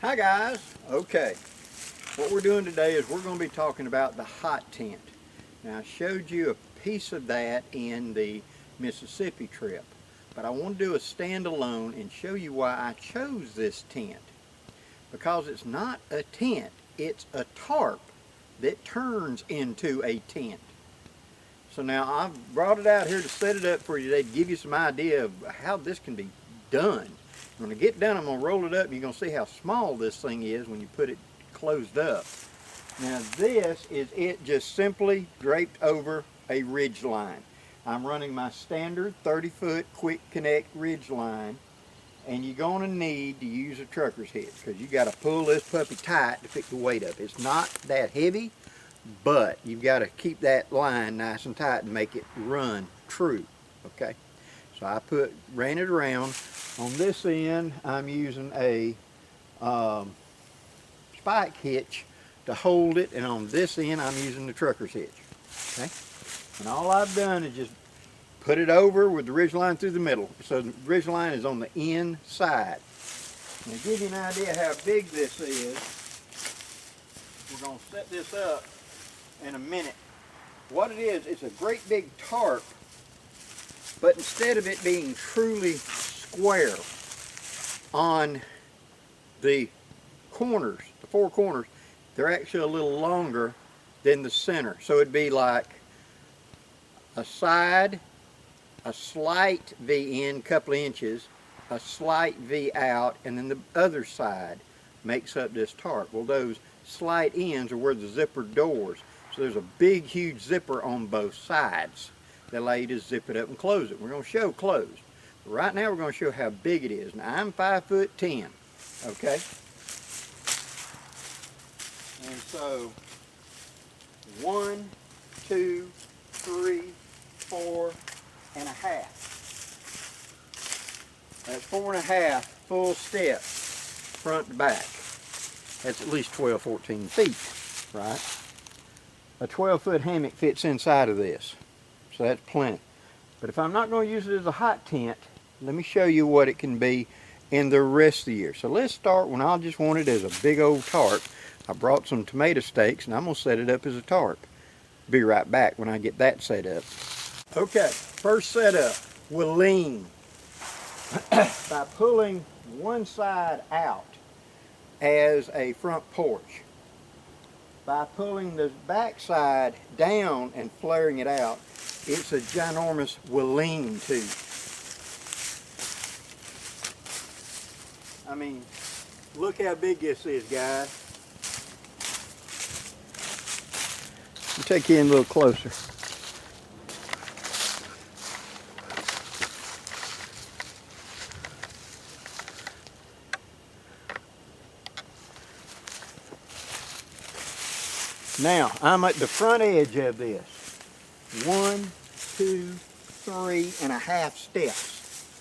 Hi guys. Okay, what we're doing today is we're going to be talking about the hot tent. Now I showed you a piece of that in the Mississippi trip, but I want to do a standalone and show you why I chose this tent. Because it's not a tent, it's a tarp that turns into a tent. So now I've brought it out here to set it up for you today to give you some idea of how this can be done. When I get done, I'm going to roll it up and you're going to see how small this thing is when you put it closed up. Now this is it just simply draped over a ridge line. I'm running my standard 30-foot quick connect ridge line, and you're going to need to use a trucker's hitch because you got to pull this puppy tight to pick the weight up. It's not that heavy, but you've got to keep that line nice and tight and make it run true. Okay, so I ran it around. On this end, I'm using a spike hitch to hold it, and on this end, I'm using the trucker's hitch. Okay, and all I've done is just put it over with the ridge line through the middle. So the ridge line is on the inside. Now, to give you an idea how big this is, we're going to set this up in a minute. What it is, it's a great big tarp, but instead of it being truly square on the corners, the four corners, they're actually a little longer than the center. So it'd be like a side, a slight V in, couple of inches, a slight V out, and then the other side makes up this tarp. Well, those slight ends are where the zipper doors. So there's a big, huge zipper on both sides that allow you to zip it up and close it. We're going to show closed. But right now we're going to show how big it is. Now I'm 5'10", okay? And so 1, 2, 3, 4 and a half. That's 4 and a half full steps, front to back. That's at least 12, 14 feet, right? A 12-foot hammock fits inside of this, so that's plenty. But if I'm not going to use it as a hot tent, let me show you what it can be in the rest of the year. So let's start when I just want it as a big old tarp. I brought some tomato stakes and I'm going to set it up as a tarp. Be right back when I get that set up. Okay, first setup, we'll lean by pulling one side out as a front porch. By pulling the back side down and flaring it out, it's a ginormous lean-to. I mean, look how big this is, guys. I'll take you in a little closer. Now, I'm at the front edge of this. 1, 2, 3 and a half steps.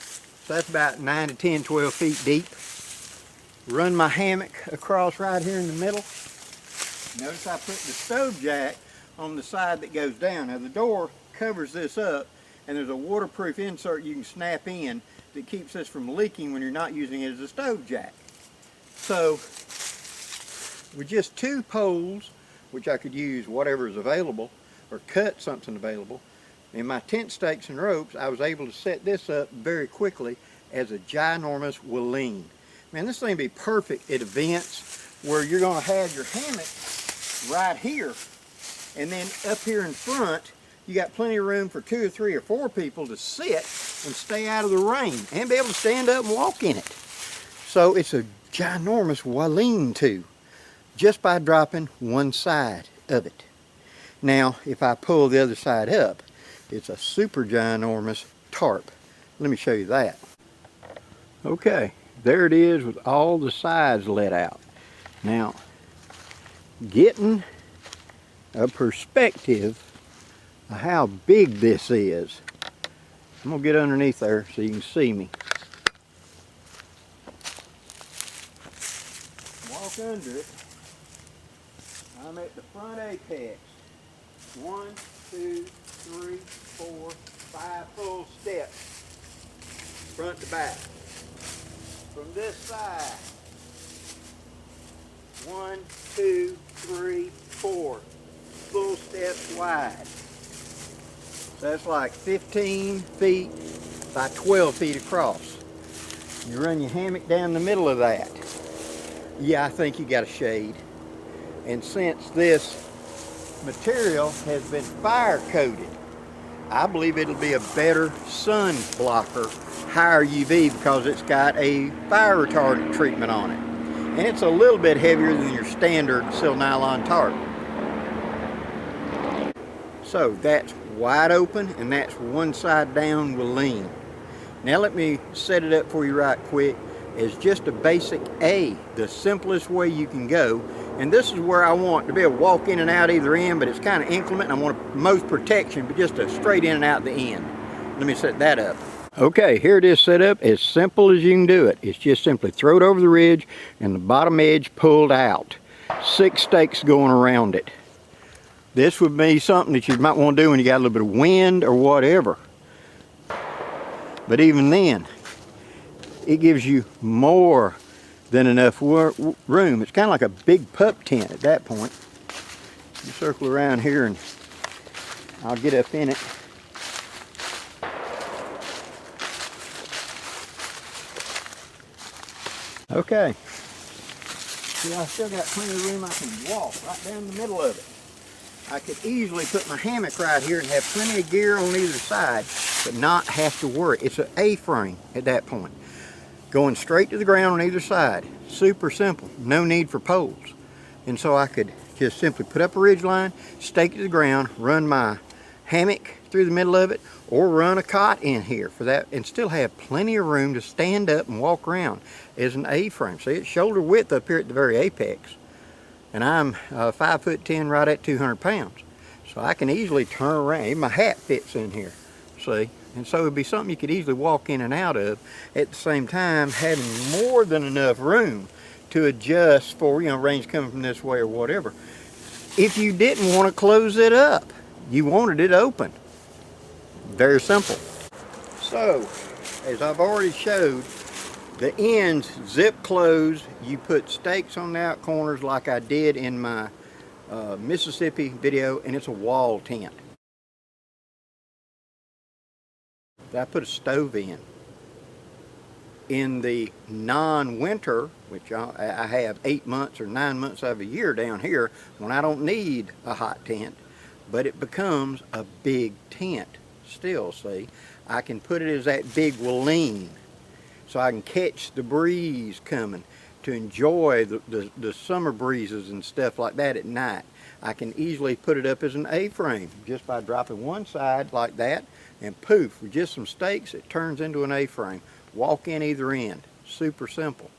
So that's about 9 to 10, 12 feet deep. Run my hammock across right here in the middle. Notice I put the stove jack on the side that goes down. Now the door covers this up, and there's a waterproof insert you can snap in that keeps this from leaking when you're not using it as a stove jack. So with just 2 poles, which I could use whatever is available or cut something available, and my tent stakes and ropes, I was able to set this up very quickly as a ginormous lean. Man, this thing would be perfect at events where you're going to have your hammock right here, and then up here in front you got plenty of room for 2 or 3 or 4 people to sit and stay out of the rain and be able to stand up and walk in it. So it's a ginormous lean-to just by dropping one side of it. Now if I pull the other side up, it's a super ginormous tarp. Let me show you that. Okay, there it is with all the sides let out. Now, getting a perspective of how big this is, I'm going to get underneath there so you can see me. Walk under it. I'm at the front apex. 1, 2, 3, 4, 5 full steps, front to back. From this side, 1, 2, 3, 4 full steps wide. So that's like 15 feet by 12 feet across. You run your hammock down the middle of that. Yeah, I think you got a shade. And since this material has been fire coated, I believe it'll be a better sun blocker, higher UV, because it's got a fire retardant treatment on it. And it's a little bit heavier than your standard sil nylon tarp. So that's wide open, and that's one side down will lean. Now let me set it up for you right quick. It's just a basic A, the simplest way you can go. And this is where I want to be able to walk in and out either end, but it's kind of inclement. I want most protection, but just a straight in and out the end. Let me set that up. Okay, here it is set up as simple as you can do it. It's just simply throw it over the ridge and the bottom edge pulled out. 6 stakes going around it. This would be something that you might want to do when you got a little bit of wind or whatever. But even then, it gives you more than enough room. It's kind of like a big pup tent at that point. You circle around here and I'll get up in it. Okay. See, I still got plenty of room. I can walk right down the middle of it. I could easily put my hammock right here and have plenty of gear on either side, but not have to worry. It's an A-frame at that point. Going straight to the ground on either side. Super simple. No need for poles. And so I could just simply put up a ridge line, stake it to the ground, run my hammock through the middle of it, or run a cot in here for that, and still have plenty of room to stand up and walk around as an A-frame. See, it's shoulder width up here at the very apex. And I'm 5'10", right at 200 pounds. So I can easily turn around. Even my hat fits in here, see? And so it'd be something you could easily walk in and out of, at the same time having more than enough room to adjust for, you know, rain's coming from this way or whatever. If you didn't want to close it up, you wanted it open. Very simple. So, as I've already showed, the ends zip closed. You put stakes on the out corners like I did in my Mississippi video, and it's a wall tent. I put a stove in. In the non-winter, which I have 8 months or 9 months of a year down here, when I don't need a hot tent, but it becomes a big tent still, see. I can put it as that big will lean, so I can catch the breeze coming to enjoy the summer breezes and stuff like that at night. I can easily put it up as an A-frame just by dropping one side like that, and poof, with just some stakes, it turns into an A-frame. Walk in either end. Super simple.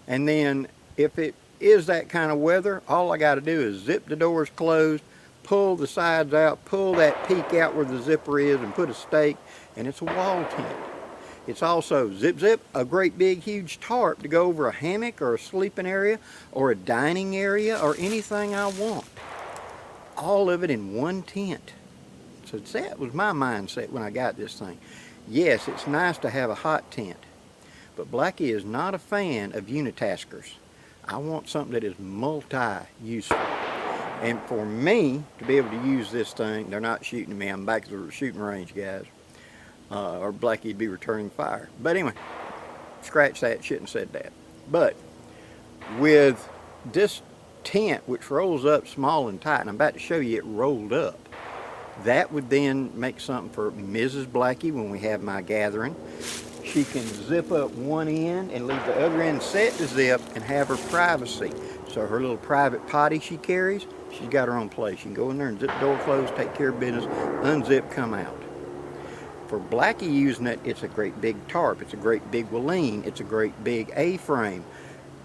And then if it is that kind of weather, all I got to do is zip the doors closed, pull the sides out, pull that peak out where the zipper is, and put a stake, and it's a wall tent. It's also zip zip, a great big huge tarp to go over a hammock or a sleeping area or a dining area or anything I want. All of it in one tent. So that was my mindset when I got this thing. Yes, it's nice to have a hot tent, but Blackie is not a fan of unitaskers. I want something that is multi-useful. And for me to be able to use this thing, they're not shooting at me. I'm back at the shooting range, guys. Or Blackie'd be returning fire. But anyway, scratch that, shouldn't have said that. But with this tent, which rolls up small and tight, and I'm about to show you it rolled up, that would then make something for Mrs. Blackie when we have my gathering. She can zip up one end and leave the other end set to zip and have her privacy. So her little private potty she carries, she's got her own place. She can go in there and zip the door closed, take care of business, unzip, come out. For Blackie using it, it's a great big tarp. It's a great big Walleen. It's a great big A-frame.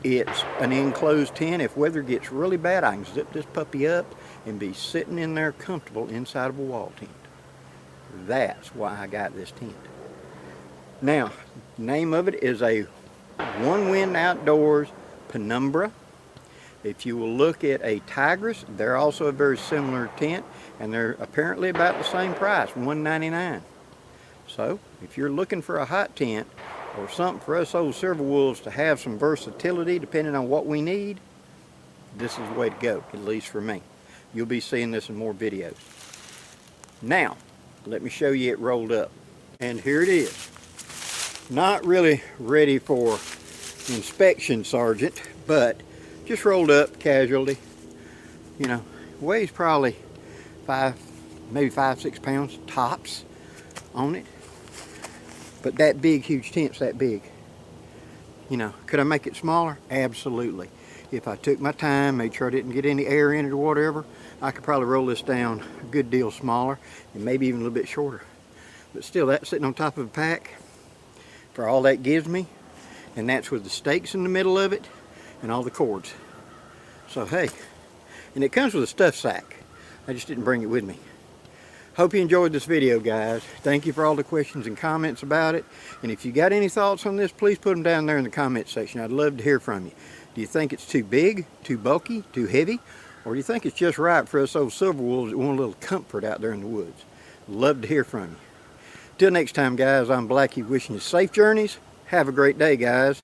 It's an enclosed tent. If weather gets really bad, I can zip this puppy up and be sitting in there comfortable inside of a wall tent. That's why I got this tent. Now, the name of it is a One Wind Outdoors Penumbra. If you will look at a Tigris, they're also a very similar tent, and they're apparently about the same price, $199. So, if you're looking for a hot tent, or something for us old silver wolves to have some versatility depending on what we need, this is the way to go, at least for me. You'll be seeing this in more videos. Now, let me show you it rolled up. And here it is. Not really ready for inspection, Sergeant, but just rolled up casually. You know, weighs probably maybe 5-6 pounds tops on it. But that big, huge tent's that big. You know, could I make it smaller? Absolutely. If I took my time, made sure I didn't get any air in it or whatever, I could probably roll this down a good deal smaller and maybe even a little bit shorter. But still, that's sitting on top of a pack for all that gives me. And that's with the stakes in the middle of it and all the cords. So hey, and it comes with a stuff sack. I just didn't bring it with me. Hope you enjoyed this video, guys. Thank you for all the questions and comments about it. And if you got any thoughts on this, please put them down there in the comment section. I'd love to hear from you. Do you think it's too big, too bulky, too heavy? Or do you think it's just right for us old silver wolves that want a little comfort out there in the woods? Love to hear from you. Till next time, guys, I'm Blackie wishing you safe journeys. Have a great day, guys.